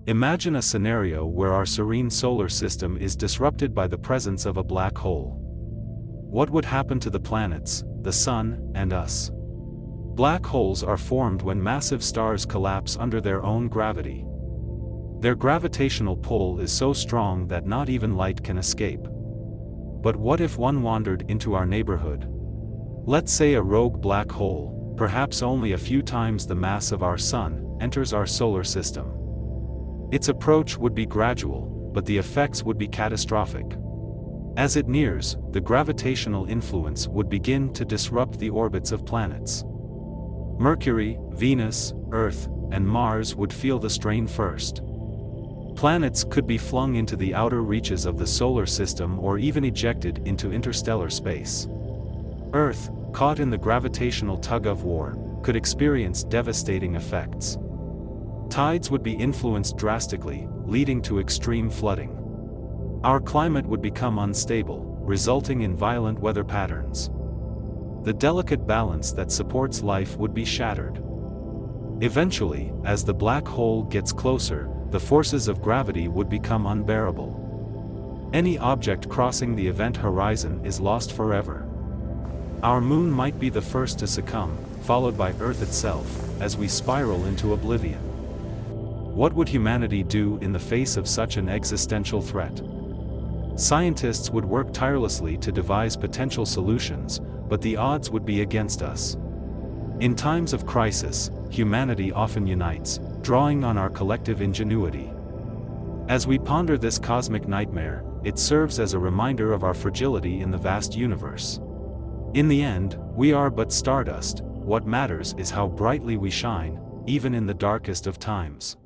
Imagine a scenario where our serene solar system is disrupted by the presence of a black hole. What would happen to the planets, the Sun, and us? Black holes are formed when massive stars collapse under their own gravity. Their gravitational pull is so strong that not even light can escape. But what if one wandered into our neighborhood? Let's say a rogue black hole, perhaps only a few times the mass of our Sun, enters our solar system. Its approach would be gradual, but the effects would be catastrophic. As it nears, the gravitational influence would begin to disrupt the orbits of planets. Mercury, Venus, Earth, and Mars would feel the strain first. Planets could be flung into the outer reaches of the solar system or even ejected into interstellar space. Earth, caught in the gravitational tug-of-war, could experience devastating effects. Tides would be influenced drastically, leading to extreme flooding. Our climate would become unstable, resulting in violent weather patterns. The delicate balance that supports life would be shattered. Eventually, as the black hole gets closer, the forces of gravity would become unbearable. Any object crossing the event horizon is lost forever. Our moon might be the first to succumb, followed by Earth itself, as we spiral into oblivion. What would humanity do in the face of such an existential threat? Scientists would work tirelessly to devise potential solutions, but the odds would be against us. In times of crisis, humanity often unites, drawing on our collective ingenuity. As we ponder this cosmic nightmare, it serves as a reminder of our fragility in the vast universe. In the end, we are but stardust. What matters is how brightly we shine, even in the darkest of times.